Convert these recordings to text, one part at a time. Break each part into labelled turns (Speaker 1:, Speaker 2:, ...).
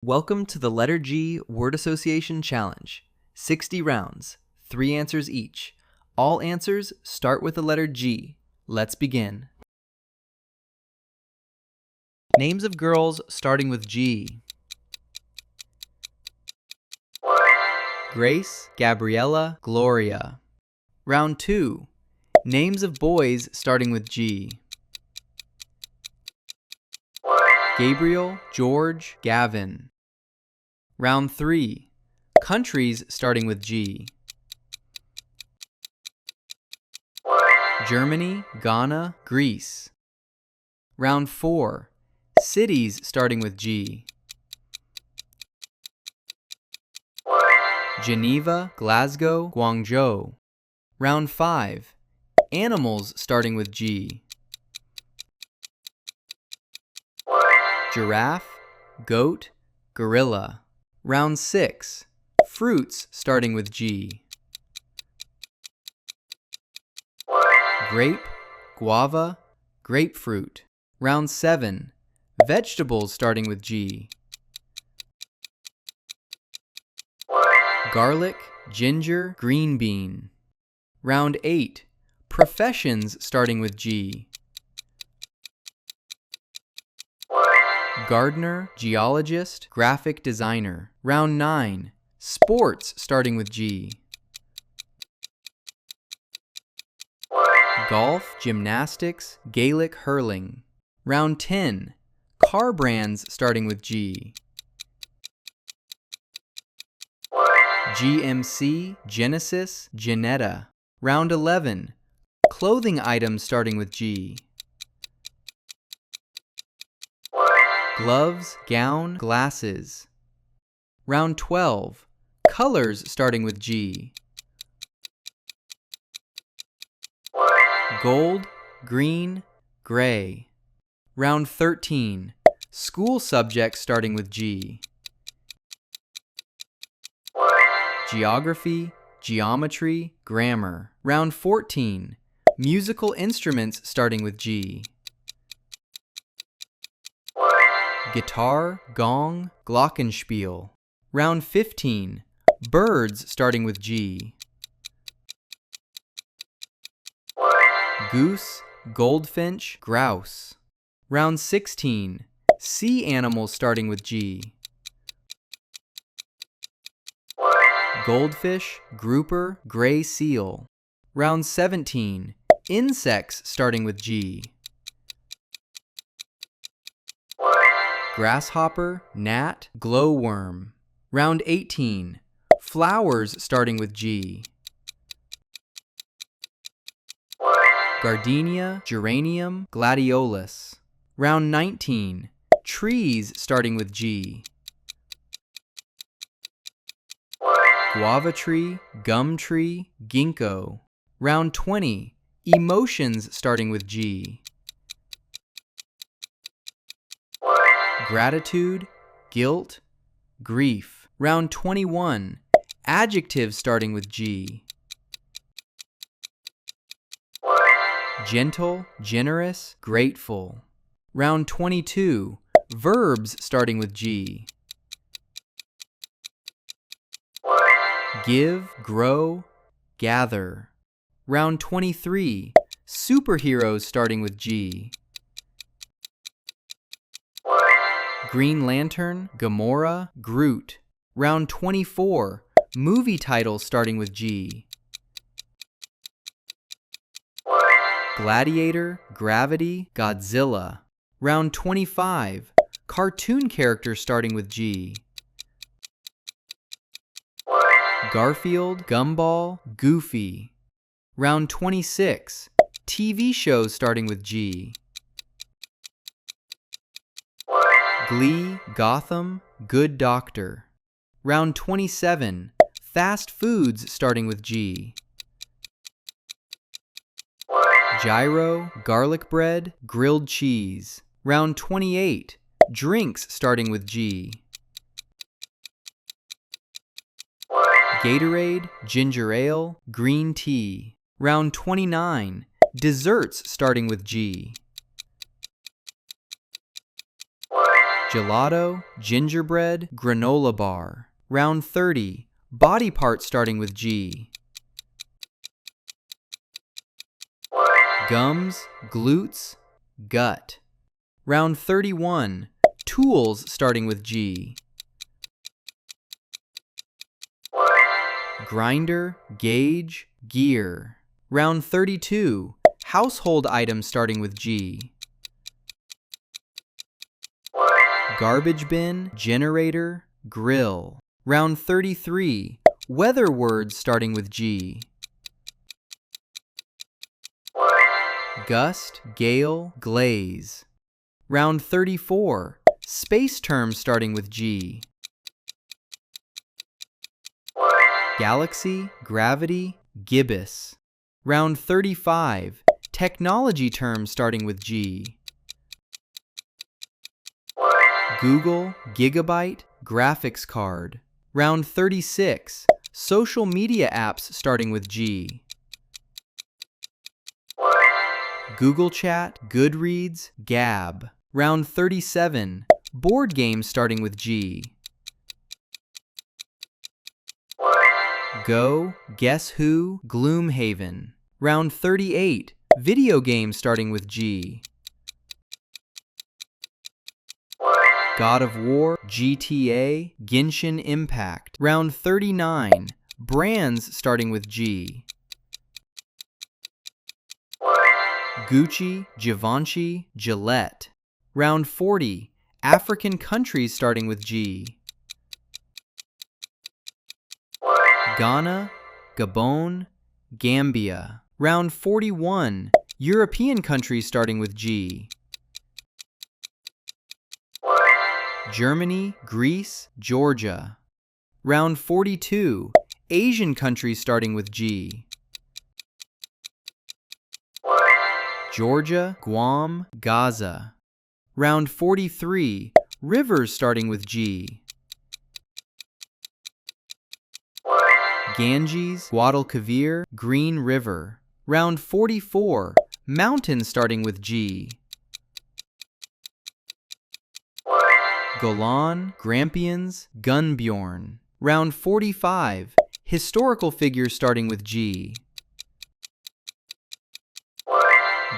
Speaker 1: Welcome to the Letter G Word Association Challenge. 60 rounds, 3 answers each. All answers start with the letter G. Let's begin. Names of girls starting with G. Grace, Gabriella, Gloria. Round 2. Names of boys starting with G. Gabriel, George, Gavin. Round 3. Countries starting with G. Germany, Ghana, Greece. Round 4. Cities starting with G. Geneva, Glasgow, Guangzhou. Round 5. Animals starting with G. Giraffe, goat, gorilla. Round 6. Fruits starting with G. Grape, guava, grapefruit. Round 7. Vegetables starting with G. Garlic, ginger, green bean. Round 8. Professions starting with G. Gardener, geologist, graphic designer. Round 9. Sports starting with G. Golf, gymnastics, Gaelic hurling. Round 10. Car brands starting with G. GMC, Genesis, Genetta. Round 11. Clothing items starting with G. Gloves, gown, glasses. Round 12. Colors starting with G. Gold, green, gray. Round 13. School subjects starting with G. Geography, geometry, grammar. Round 14. Musical instruments starting with G. Guitar, gong, glockenspiel. Round 15. Birds starting with G. Goose, goldfinch, grouse. Round 16. Sea animals starting with G. Goldfish, grouper, gray seal. Round 17. Insects starting with G. Grasshopper, gnat, glowworm. Round 18. Flowers starting with G. Gardenia, geranium, gladiolus. Round 19. Trees starting with G. Guava tree, gum tree, ginkgo. Round 20. Emotions starting with G. Gratitude, guilt, grief. Round 21. Adjectives starting with G. Gentle, generous, grateful. Round 22. Verbs starting with G. Give, grow, gather. Round 23. Superheroes starting with G. Green Lantern, Gamora, Groot. Round 24. Movie titles starting with G. Gladiator, Gravity, Godzilla. Round 25. Cartoon characters starting with G. Garfield, Gumball, Goofy. Round 26. TV shows starting with G. Glee, Gotham, Good Doctor. Round 27. Fast foods starting with G. Gyro, garlic bread, grilled cheese. Round 28. Drinks starting with G. Gatorade, ginger ale, green tea. Round 29. Desserts starting with G. Gelato, gingerbread, granola bar. Round 30. Body part starting with G. Gums, glutes, gut. Round 31. Tools starting with G. Grinder, gauge, gear. Round 32. Household items starting with G. Garbage bin, generator, grill. Round 33. Weather words starting with G. Gust, gale, glaze. Round 34. Space terms starting with G. Galaxy, gravity, gibbous. Round 35. Technology terms starting with G. Google, gigabyte, graphics card. Round 36. Social media apps starting with G. Google Chat, Goodreads, Gab. Round 37. Board games starting with G. Go, Guess Who, Gloomhaven. Round 38. Video games starting with G. God of War, GTA, Genshin Impact. Round 39. Brands starting with G. Gucci, Givenchy, Gillette. Round 40. African countries starting with G. Ghana, Gabon, Gambia. Round 41. European countries starting with G. Germany, Greece, Georgia. Round 42. Asian countries starting with G. Georgia, Guam, Gaza. Round 43. Rivers starting with G. Ganges, Guadalquivir, Green River. Round 44. Mountains starting with G. Golan, Grampians, Gunbjorn. Round 45. Historical figures starting with G.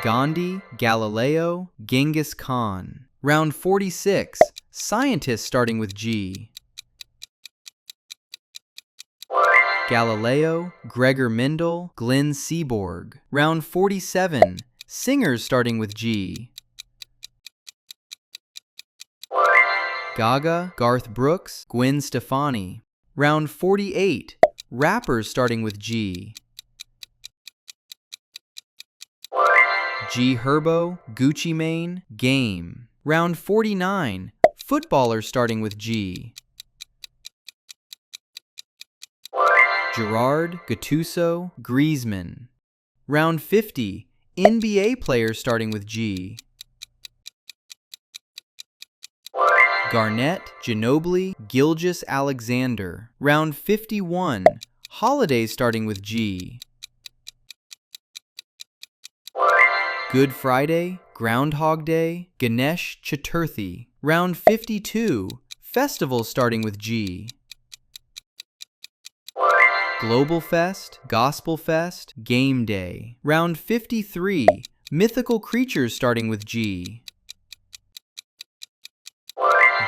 Speaker 1: Gandhi, Galileo, Genghis Khan. Round 46. Scientists starting with G. Galileo, Gregor Mendel, Glenn Seaborg. Round 47. Singers starting with G. Gaga, Garth Brooks, Gwen Stefani. Round 48. Rappers starting with G. G Herbo, Gucci Mane, Game. Round 49. Footballers starting with G. Gerard, Gattuso, Griezmann. Round 50. NBA players starting with G. Garnett, Ginobili, Gilgeous-Alexander. Round 51. Holidays starting with G. Good Friday, Groundhog Day, Ganesh Chaturthi. Round 52. Festivals starting with G. Global Fest, Gospel Fest, Game Day. Round 53. Mythical creatures starting with G.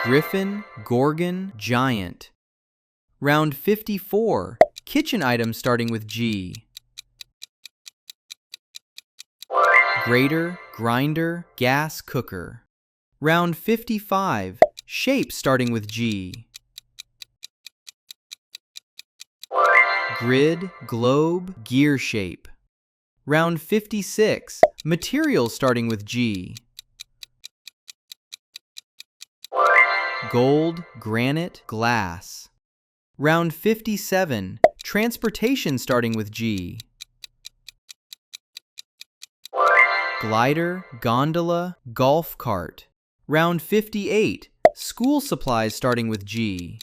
Speaker 1: Griffin, Gorgon, Giant. Round 54. Kitchen items starting with G. Grater, grinder, gas cooker. Round 55. Shapes starting with G. Grid, globe, gear shape. Round 56. Materials starting with G. Gold, granite, glass. Round 57. Transportation starting with G. Glider, gondola, golf cart. Round 58. School supplies starting with G.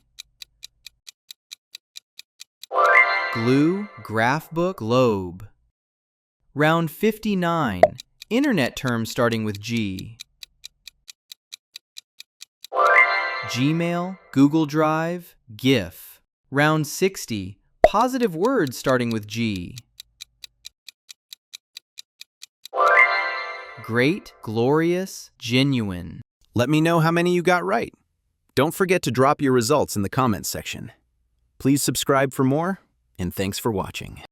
Speaker 1: Glue, graph book, globe. Round 59. Internet terms starting with G. Gmail, Google Drive, GIF. Round 60. Positive words starting with G. Great, glorious, genuine.
Speaker 2: Let me know how many you got right. Don't forget to drop your results in the comments section. Please subscribe for more, and thanks for watching.